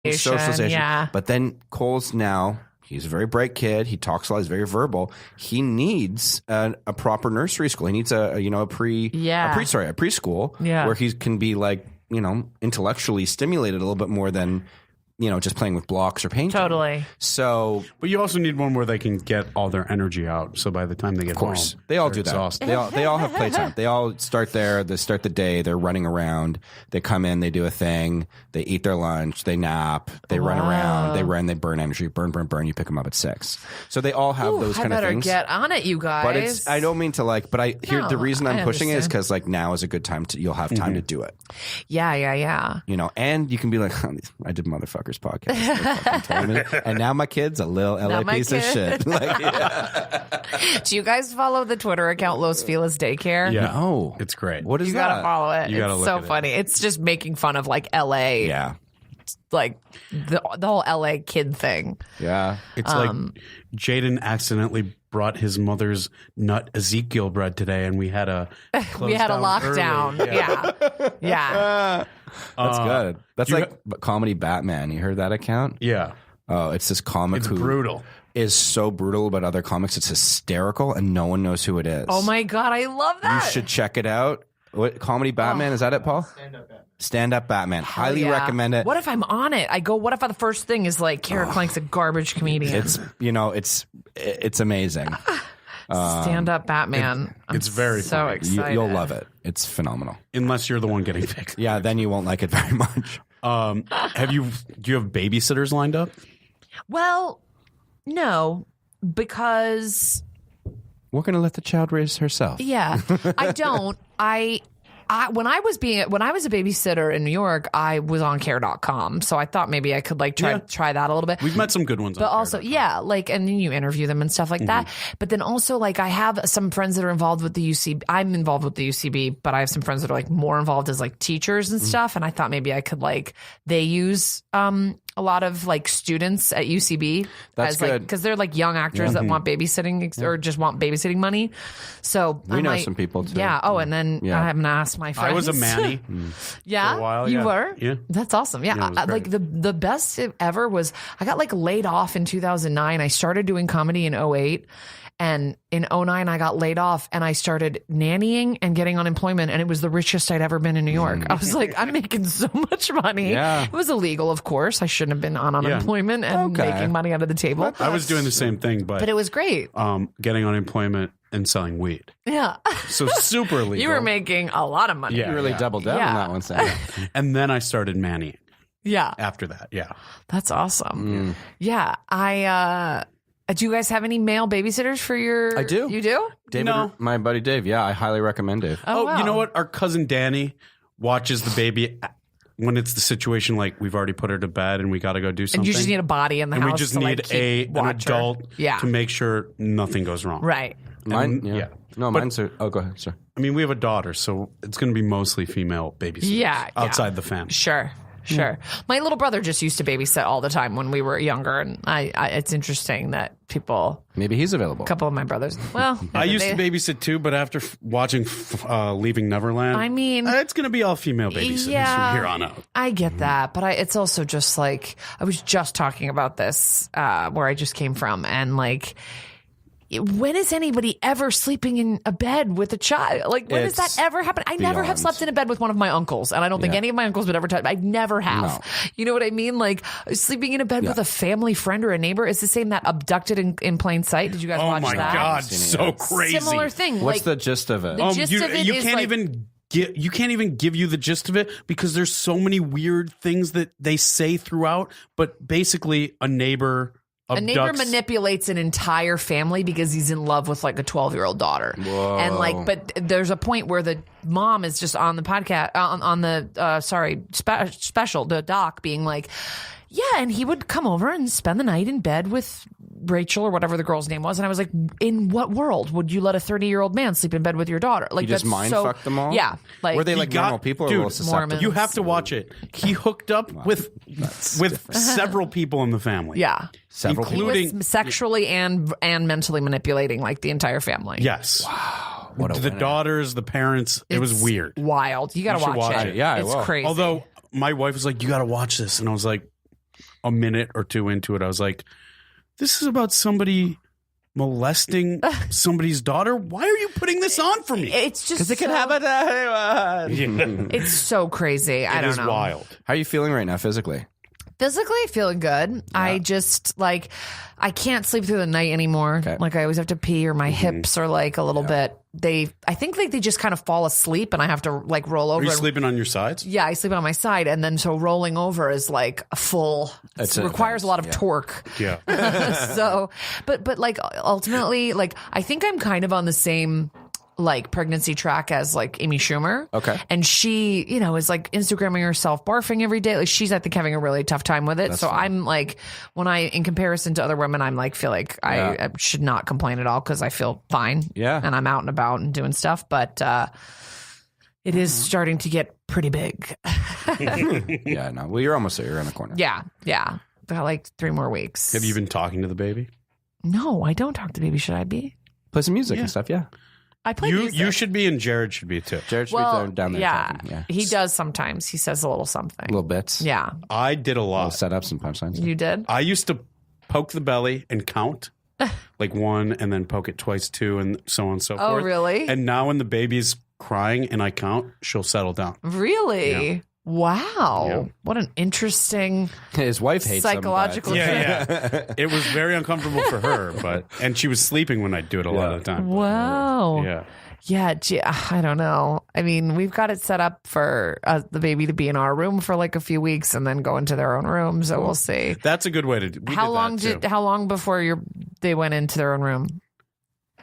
socialization. Yeah. But then Cole's now, he's a very bright kid. He talks a lot. He's very verbal. He needs a proper nursery school. He needs a preschool where he can be like, intellectually stimulated a little bit more than, just playing with blocks or painting. Totally. So, but you also need one where they can get all their energy out. So by the time they get home, they all do that. They all have playtime. They all start there. They start the day. They're running around. They come in. They do a thing. They eat their lunch. They nap. They run around. They run. They burn energy. Burn. You pick them up at 6. So they all have those kind of things. I better get on it, you guys. But I don't mean to the reason I'm pushing it is because now is a good time you'll have time to do it. Yeah. And you can be like, I did motherfuckers podcast. And now my kid's a little LA piece of shit. Do you guys follow the Twitter account Los Feliz Daycare? Yeah. No. It's great. What is you that? gotta follow it. It's so funny. It's just making fun of like LA. Yeah. Like the whole LA kid thing. Yeah. It's like Jaden accidentally brought his mother's nut Ezekiel bread today, and we had a lockdown. Early. Yeah. That's good. That's Comedy Batman. You heard that account? Yeah. Oh, it's this comic It's brutal. Is so brutal about other comics. It's hysterical, and no one knows who it is. Oh my God, I love that. You should check it out. What Comedy Batman? Is that it, Paul? Stand Up Batman. Highly recommend it. What if I'm on it? I go, what if the first thing is like, Klenk's a garbage comedian? It's amazing. Stand Up Batman. It's very so funny. excited. You'll love it. It's phenomenal. Unless you're the one getting picked. Yeah, then you won't like it very much. Do you have babysitters lined up? Well, no, because we're going to let the child raise herself. Yeah, I don't. When I was a babysitter in New York, I was on care.com. So I thought maybe I could try that a little bit. We've met some good ones. But also, and then you interview them and stuff like that. But then also I have some friends that are involved with the UCB. I'm involved with the UCB, but I have some friends that are more involved as teachers and stuff. And I thought maybe I could they use, a lot of students at UCB. That's good. Because they're young actors that want babysitting or just want babysitting money. So we know some people too. Yeah. Oh, and then I haven't asked my friends. I was a Manny. Yeah. For a while, you were? Yeah. That's awesome. Yeah. The best ever was I got laid off in 2009. I started doing comedy in 2008. And in 2009, I got laid off and I started nannying and getting unemployment. And it was the richest I'd ever been in New York. I was like, I'm making so much money. Yeah. It was illegal, of course. I shouldn't have been on unemployment and making money under the table. I was doing the same thing, but it was great. Getting unemployment and selling weed. Yeah. So super illegal. You were making a lot of money. You really doubled down on that one, Sam. And then I started Manny. Yeah. After that, yeah. That's awesome. Yeah. Do you guys have any male babysitters for your... I do. You do? David, my buddy Dave. Yeah, I highly recommend Dave. Oh, wow. You know what? Our cousin Danny watches the baby when it's the situation we've already put her to bed and we got to go do something. And you just need a body in the and house. We just need an adult to make sure nothing goes wrong. Right. Mine? Yeah. No, mine's... go ahead, sir. I mean, we have a daughter, so it's going to be mostly female babysitters outside the family. Sure. My little brother just used to babysit all the time when we were younger, and it's interesting that people... Maybe he's available. A couple of my brothers. Well... I used to babysit too, but after watching Leaving Neverland... I mean... it's going to be all female babysitters from here on out. I get that, but it's also just I was just talking about this where I just came from, and when is anybody ever sleeping in a bed with a child? When does that ever happen? I never have slept in a bed with one of my uncles, and I don't think any of my uncles would ever touch. I never have. No. You know what I mean? Sleeping in a bed with a family friend or a neighbor is the same that Abducted in Plain Sight. Did you guys watch that? Oh my God, so crazy. Similar thing. What's the gist of it? The gist of it you is can't even... You can't even give you the gist of it because there's so many weird things that they say throughout. But basically, a neighbor manipulates an entire family because he's in love with a 12-year-old daughter. Whoa. And but there's a point where the mom is just on the podcast on the special, the doc, being yeah, and he would come over and spend the night in bed with Rachel or whatever the girl's name was. And I was like, in what world would you let a 30-year-old man sleep in bed with your daughter? You just fuck them all? Yeah. Were they normal people or a little susceptible? Mormons. You have to watch it. He hooked up with several people in the family. Yeah. Including sexually and mentally manipulating the entire family. Yes. Wow. The daughters, the parents. It was weird. Wild. You got to watch it. Yeah, it's crazy. Although my wife was like, you got to watch this. And I was like, a minute or two into it, I was like, this is about somebody molesting somebody's daughter. Why are you putting this on for me? It's just Because it can happen to anyone. It's so crazy. I It don't is know. wild. How are you feeling right now physically? Physically feeling good. I just like I can't sleep through the night anymore. Okay. Like I always have to pee or my hips are like a little bit. I think like they just kind of fall asleep and I have to like roll over. Are you and- sleeping on your sides? Yeah, I sleep on my side, and then so rolling over is like a full. It's It requires a lot of torque. Yeah. So, but like ultimately, like I think I'm kind of on the same like pregnancy track as like Amy Schumer. Okay. And she, is like Instagramming herself barfing every day. Like she's, I think, having a really tough time with it. So I'm like, in comparison to other women, I'm like, feel like I should not complain at all because I feel fine. Yeah. And I'm out and about and doing stuff. But it is starting to get pretty big. Yeah, no. Well, you're almost there. You're in the corner. Yeah. Yeah. Got like 3 more weeks. Have you been talking to the baby? No, I don't talk to baby. Should I be? Play some music and stuff, yeah. I play music. You should be, and Jared should be too. Jared should be down there. yeah, talking, yeah. he does sometimes. He says a little something. Little bits. Yeah, I did a Little lot. setups and punchlines. you did. I used to poke the belly and count, like 1, and then poke it twice, 2, and so on and so Oh, forth. really? And now when the baby's crying and I count, she'll settle down. Really? Yeah. Wow. Yeah. What an interesting His wife hates psychological. him, Yeah. It was very uncomfortable for her, and she was sleeping when I do it a lot of the time. Wow. Yeah. Yeah, I don't know. I mean, we've got it set up for the baby to be in our room for like a few weeks and then go into their own room. So we'll see. That's a good way to do it. How long before they went into their own room?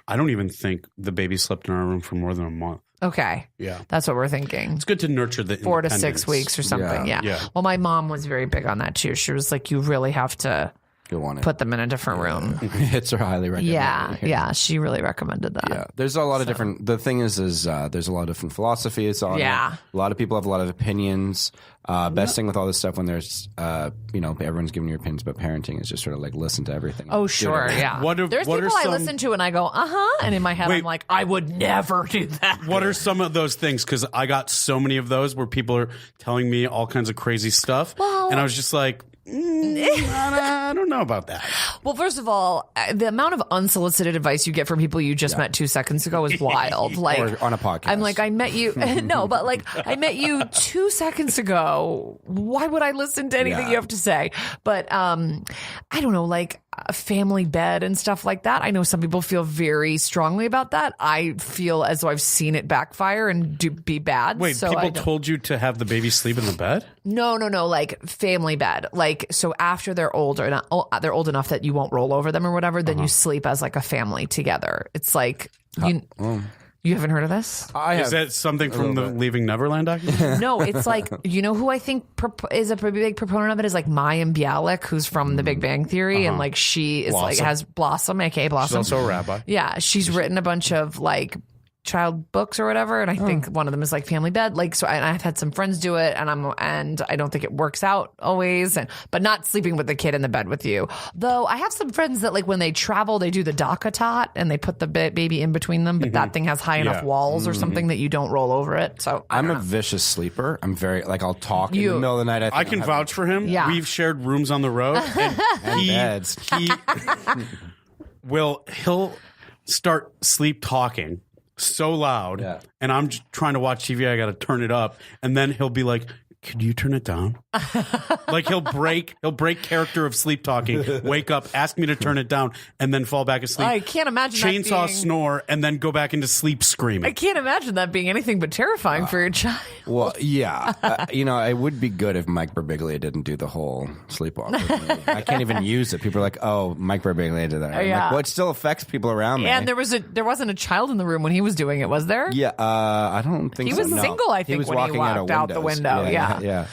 I don't even think the baby slept in our room for more than a month. Okay. Yeah. That's what we're thinking. It's good to nurture the 4 to 6 independence. weeks or something. Yeah. Yeah. Well, my mom was very big on that too. She was like, you really have to Go on it. put them in a different room. It's highly recommended. Yeah. She really recommended that. Yeah, there's a lot of different. The thing is there's a lot of different philosophies on Yeah. it. A lot of people have a lot of opinions. Best thing with all this stuff when there's, everyone's giving you opinions about parenting is just sort of like listen to everything. Oh, sure. Yeah. There's what are people I some- listen to and I go, and in my head, Wait. I'm like, I would never do that. What are some of those things? Because I got so many of those where people are telling me all kinds of crazy stuff. Well- and I was just like, I don't know about that. Well, first of all, the amount of unsolicited advice you get from people you just met 2 seconds ago is wild. Like Or on a podcast. I'm like, I met you. No, but like I met you 2 seconds ago. Why would I listen to anything Yeah. you have to say? But I don't know, like a family bed and stuff like that. I know some people feel very strongly about that. I feel as though I've seen it backfire and be bad. Wait, so people told you to have the baby sleep in the bed? No, like family bed. Like, so after they're older, they're old enough that you won't roll over them or whatever, then you sleep as like a family together. It's like, you haven't heard of this? I Is have, that something from the Leaving Neverland documentary? No, it's like, who I think is a pretty big proponent of it is like Mayim Bialik, who's from The Big Bang Theory. And like, she is like, Blossom. has Blossom, aka She's Blossom. also a rabbi. Yeah, she's written a bunch of like child books or whatever, and I think one of them is like family bed. Like, so and I've had some friends do it, and I don't think it works out always. But not sleeping with the kid in the bed with you. Though I have some friends that like when they travel, they do the DACA tot and they put the baby in between them, but that thing has high enough walls or something that you don't roll over it. So I'm a vicious sleeper. I'm very like I'll talk in the middle of the night. I can vouch for him. Yeah. We've shared rooms on the road, and beds. he'll start sleep talking so loud, Yeah. and I'm just trying to watch TV. I got to turn it up, and then he'll be like, could you turn it down? Like he'll break character of sleep talking, wake up, ask me to turn it down, and then fall back asleep. I can't imagine that chainsaw being- snore, and then go back into sleep I screaming. can't imagine that being anything but terrifying for your child. Well, yeah. It would be good if Mike Birbiglia didn't do the whole sleepwalk with me. I can't even use it. People are like, oh, Mike Birbiglia did that. I'm Yeah. like, well, it still affects people around me. And there wasn't a child in the room when he was doing it, was there? Yeah, I don't think He so. was No. single, I He think, was when he walking walked out the windows. window, yeah. Yeah.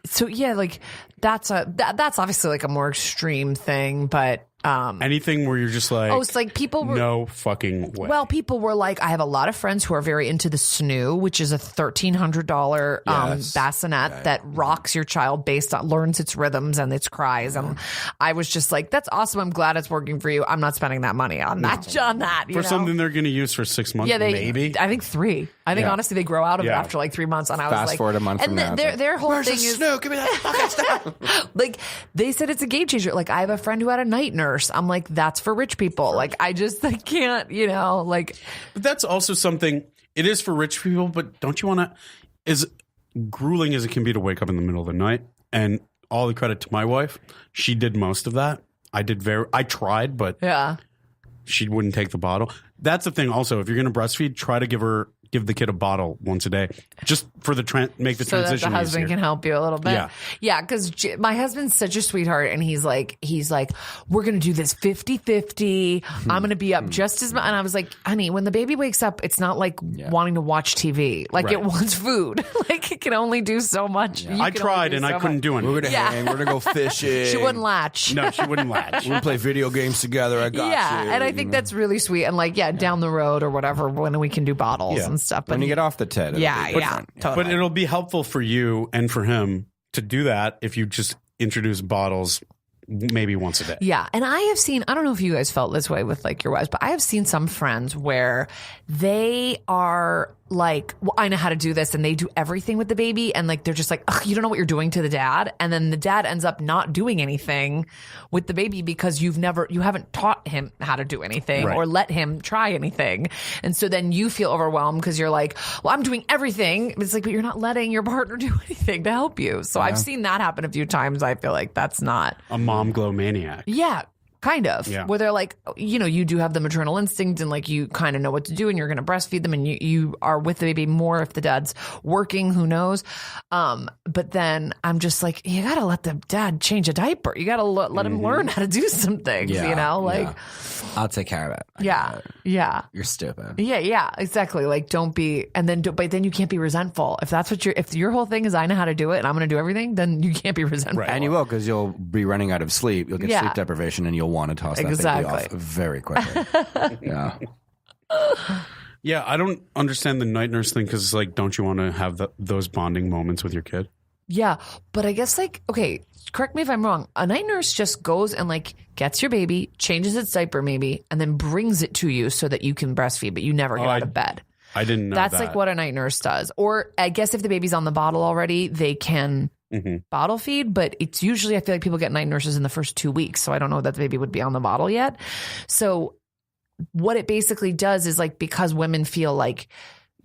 So yeah, like that's obviously like a more extreme thing, but Anything where you're just like, Oh, it's like people were no fucking way. Well, people were like, I have a lot of friends who are very into the snoo, which is a $1,300 Yes. bassinet that rocks your child learns its rhythms and its cries. And I was just like, that's awesome. I'm glad it's working for you. I'm not spending that money on that. You for know? something they're going to use for 6 months, Yeah, maybe. I think 3. I think honestly they grow out of it after like 3 months. And I was Fast like, forward a month and from now, it's like, their whole Where's thing the is snoo? Give me that fucking stuff. like they said it's a game changer. Like I have a friend who had a night nurse. I'm like, that's for rich people. Like I can't, like. But that's also something, it is for rich people, but don't you want to, as grueling as it can be to wake up in the middle of the night, and all the credit to my wife, she did most of that. I tried, but Yeah. she wouldn't take the bottle. That's the thing also, if you're going to breastfeed, try to give the kid a bottle once a day, just for make the So that transition the husband easier. can help you a little bit. Yeah. Because my husband's such a sweetheart, and he's like, we're going to do this 50-50. I'm going to be up just as much. And I was like, honey, when the baby wakes up, it's not like wanting to watch TV. Like it wants food. Like it can only do so much. I tried and I couldn't do anything. We're gonna hang. We're gonna go fishing. She wouldn't latch. No, she wouldn't latch. We're gonna play video games together. I got you. And I think that's really sweet. And like, down the road or whatever, when we can do bottles and stuff. But when you get off the tit. it'll Yeah, be yeah, different. totally. But it'll be helpful for you and for him to do that if you just introduce bottles maybe once a day. Yeah. And I have seen, I don't know if you guys felt this way with like your wives, but I have seen some friends where they are like, well, I know how to do this, and they do everything with the baby, and like they're just like, ugh, you don't know what you're doing to the dad, and then the dad ends up not doing anything with the baby because you haven't taught him how to do anything or let him try anything, and so then you feel overwhelmed because you're like, well, I'm doing everything. It's like, but you're not letting your partner do anything to help you. So I've seen that happen a few times. I feel like that's not A mom glow maniac. yeah. Kind of, Yeah. where they're like, you do have the maternal instinct, and like you kind of know what to do, and you're going to breastfeed them, and you are with the baby more if the dad's working, who knows. But then I'm just like, you got to let the dad change a diaper. You got to let him learn how to do some things, I'll take care of it. yeah. You're stupid. Yeah, exactly. Like, don't be, but then you can't be resentful. If that's what if your whole thing is, I know how to do it and I'm going to do everything, then you can't be resentful. Right. And you will, because you'll be running out of sleep. You'll get sleep deprivation, and you'll want to toss that baby off very quickly. Yeah. Yeah, I don't understand the night nurse thing, because it's like, don't you want to have those bonding moments with your kid? Yeah, but I guess like, okay, correct me if I'm wrong. A night nurse just goes and like gets your baby, changes its diaper maybe, and then brings it to you so that you can breastfeed, but you never get out of bed. I didn't know That's that. like what a night nurse does. Or I guess if the baby's on the bottle already, they can bottle feed, but it's usually, I feel like people get night nurses in the first 2 weeks. So I don't know that the baby would be on the bottle yet. So what it basically does is like, because women feel like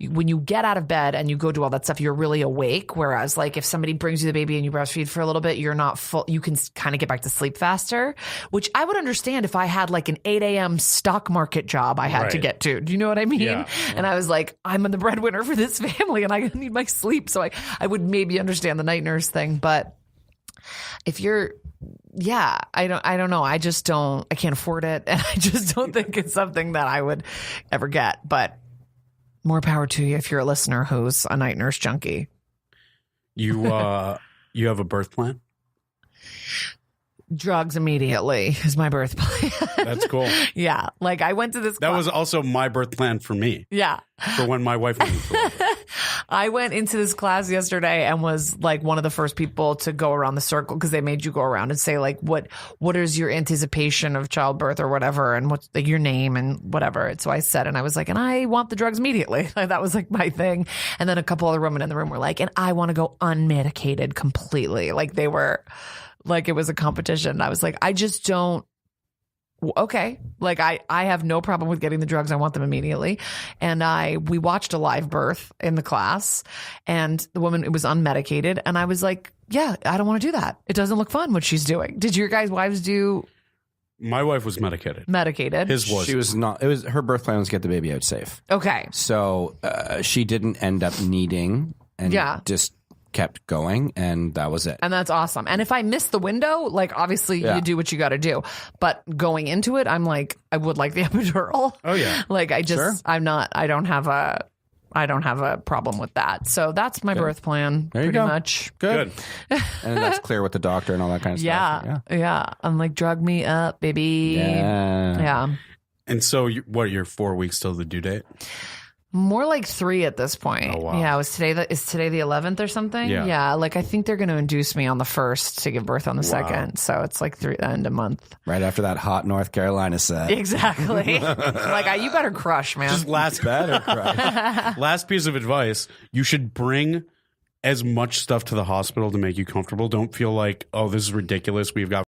when you get out of bed and you go do all that stuff, you're really awake. Whereas like if somebody brings you the baby and you breastfeed for a little bit, you're not full. You can kind of get back to sleep faster, which I would understand if I had like an 8 a.m. stock market job I had to get to. Do you know what I mean? Yeah. And I was like, I'm the breadwinner for this family and I need my sleep. So I would maybe understand the night nurse thing. But if you're, I don't know. I can't afford it. And I just don't think it's something that I would ever get. But more power to you if you're a listener who's a night nurse junkie. You you have a birth plan? Drugs immediately is my birth plan. That's cool. Yeah. Like I went to this That was also my birth plan for me. Yeah. For when my wife went into labor. I went into this class yesterday and was like one of the first people to go around the circle, because they made you go around and say like, what is your anticipation of childbirth or whatever, and what's like your name and whatever. And so I said, and I was like, and I want the drugs immediately. That was like my thing. And then a couple other women in the room were like, and I want to go unmedicated completely. Like they were like, it was a competition. I was like, I just don't. Okay. Like I have no problem with getting the drugs. I want them immediately. And we watched a live birth in the class, and the woman, it was unmedicated. And I was like, yeah, I don't want to do that. It doesn't look fun what she's doing. Did your guys' wives do My wife was medicated. medicated? She was not. It was her birth plan was to get the baby out safe. Okay. So she didn't end up needing, and just kept going, and that was it. And that's awesome. And if I miss the window, like obviously you do what you got to do. But going into it, I'm like, I would like the epidural. Oh, yeah. Like I just, Sure. I don't have I don't have a problem with that. So that's my birth plan. There you pretty go. much. Good. And that's clear with the doctor and all that kind of stuff. Yeah. I'm like, drug me up, baby. Yeah. And so, you're 4 weeks till the due date? More like 3 at this point. Oh, wow. Yeah. Is today the 11th or something? Yeah. Like, I think they're going to induce me on the 1st to give birth on the 2nd. So it's like end a month. Right after that hot North Carolina set. Exactly. Like, you better crush, man. Just last piece of advice: you should bring as much stuff to the hospital to make you comfortable. Don't feel like, oh, this is ridiculous. We've got